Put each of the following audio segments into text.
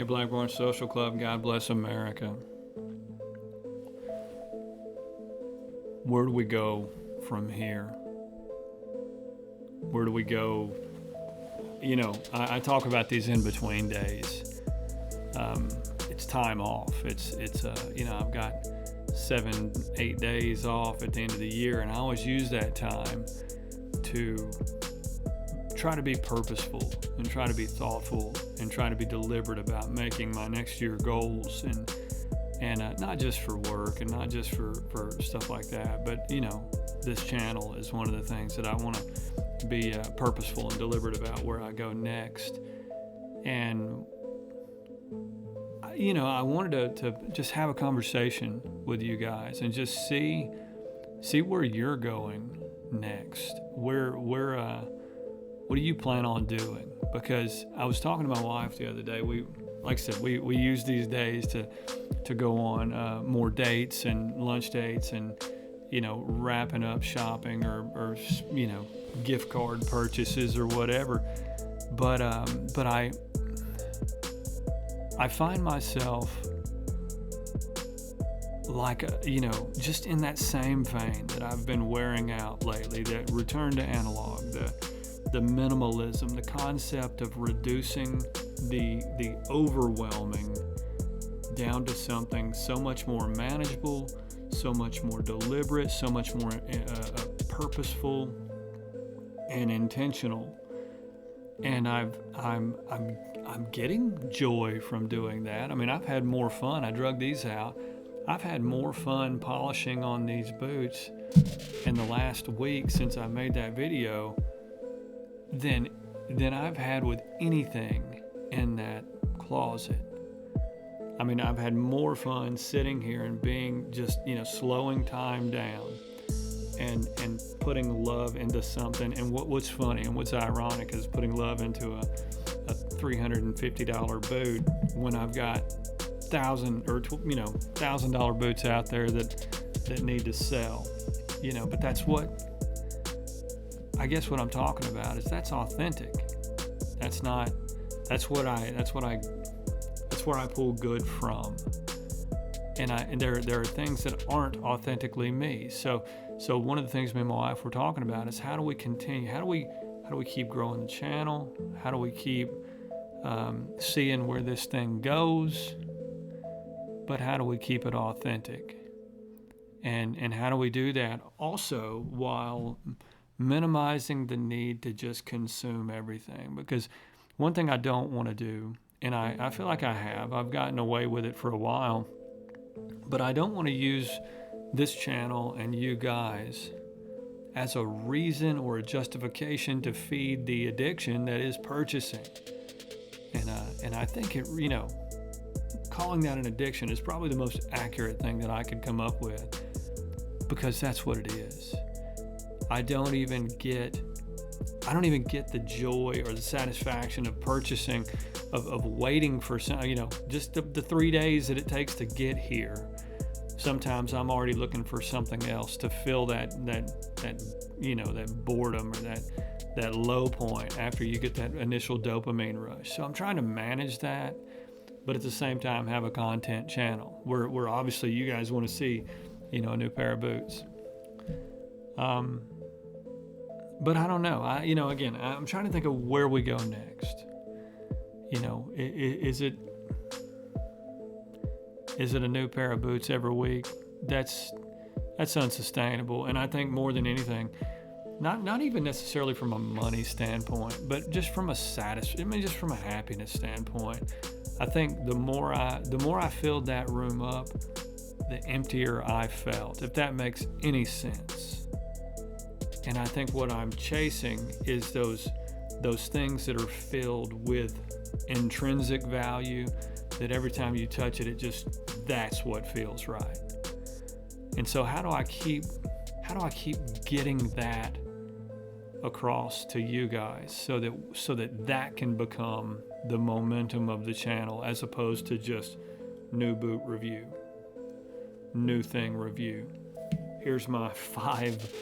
Blackburn Social Club, God bless America. Where do we go from here? Where do we go? You know, I talk about these in-between days. It's time off. It's you know, I've got 7-8 days off at the end of the year, and I always use that time to try to be purposeful and try to be thoughtful and try to be deliberate about making my next year goals, and not just for work and not just for stuff like that, but you know, this channel is one of the things that I want to be purposeful and deliberate about where I go next. And you know, I wanted to just have a conversation with you guys and just see where you're going next. What do you plan on doing? Because I was talking to my wife the other day. Like I said, we use these days to go on more dates and lunch dates and, you know, wrapping up shopping or you know, gift card purchases or whatever. But I find myself like, you know, just in that same vein that I've been wearing out lately, that return to analog, the minimalism, the concept of reducing the overwhelming down to something so much more manageable, so much more deliberate, so much more purposeful and intentional. And I'm getting joy from doing that. I mean, I've had more fun. I drug these out. I've had more fun polishing on these boots in the last week since I made that video than I've had with anything in that closet. I mean, I've had more fun sitting here and being just, you know, slowing time down and putting love into something. And what's funny and what's ironic is putting love into a $350 boot when I've got $1,000 boots out there that need to sell, you know. But that's what I guess what I'm talking about is that's authentic. That's where I pull good from. And there are things that aren't authentically me. So one of the things me and my wife were talking about is how do we continue? How do we keep growing the channel? How do we keep seeing where this thing goes? But how do we keep it authentic? And how do we do that also while minimizing the need to just consume everything? Because one thing I don't want to do, and I feel like I've gotten away with it for a while, but I don't want to use this channel and you guys as a reason or a justification to feed the addiction that is purchasing. And I think it, you know, calling that an addiction is probably the most accurate thing that I could come up with, because that's what it is. I don't even get the joy or the satisfaction of purchasing, of waiting for some, you know, just the 3 days that it takes to get here. Sometimes I'm already looking for something else to fill that you know, that boredom or that low point after you get that initial dopamine rush. So I'm trying to manage that, but at the same time have a content channel where obviously you guys want to see, you know, a new pair of boots. But I don't know. Again, I'm trying to think of where we go next. You know, is it a new pair of boots every week? That's unsustainable. And I think more than anything, not even necessarily from a money standpoint, but just from just from a happiness standpoint. I think the more I filled that room up, the emptier I felt, if that makes any sense. And I think what I'm chasing is those things that are filled with intrinsic value, that every time you touch it, that's what feels right. And so how do I keep getting that across to you guys so that can become the momentum of the channel, as opposed to just new boot review, new thing review. Here's my 5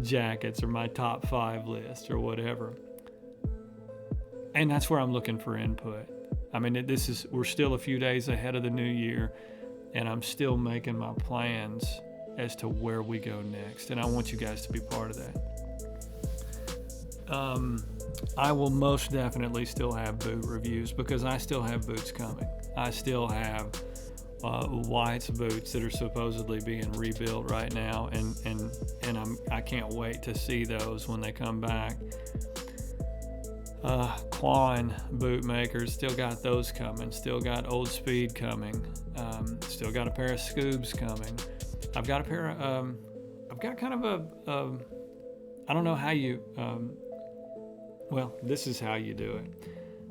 jackets or my top 5 list or whatever. And that's where I'm looking for input. I mean, we're still a few days ahead of the new year, and I'm still making my plans as to where we go next, and I want you guys to be part of that. I will most definitely still have boot reviews because I still have boots coming. I still have White's boots that are supposedly being rebuilt right now, and I can't wait to see those when they come back. Quan boot makers still got those coming. Still got Old Speed coming. Still got a pair of Scoobs coming. I've got a pair of I've got kind of a I don't know how you well, this is how you do it.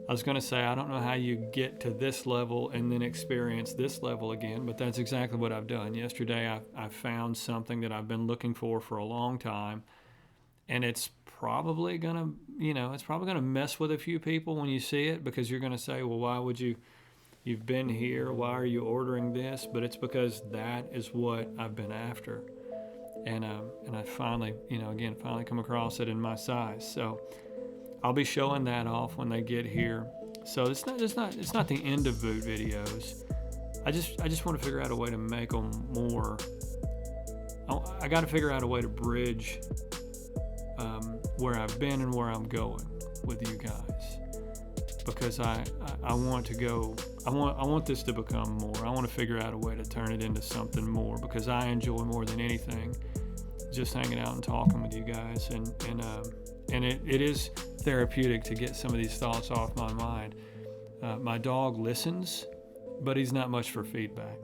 I was going to say, I don't know how you get to this level and then experience this level again, but that's exactly what I've done. Yesterday, I found something that I've been looking for a long time, and it's probably going to, it's probably going to mess with a few people when you see it, because you're going to say, well, why would you've been here, why are you ordering this? But it's because that is what I've been after. And I finally, finally come across it in my size. So I'll be showing that off when they get here. So it's not the end of boot videos. I just want to figure out a way to make them more. I got to figure out a way to bridge where I've been and where I'm going with you guys, because I want to go. I want this to become more. I want to figure out a way to turn it into something more, because I enjoy more than anything just hanging out and talking with you guys, and it is therapeutic to get some of these thoughts off my mind. My dog listens, but he's not much for feedback.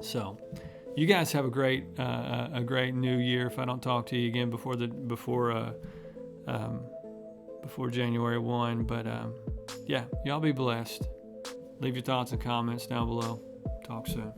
So, you guys have a great New Year. If I don't talk to you again before January 1, but yeah, y'all be blessed. Leave your thoughts and comments down below. Talk soon.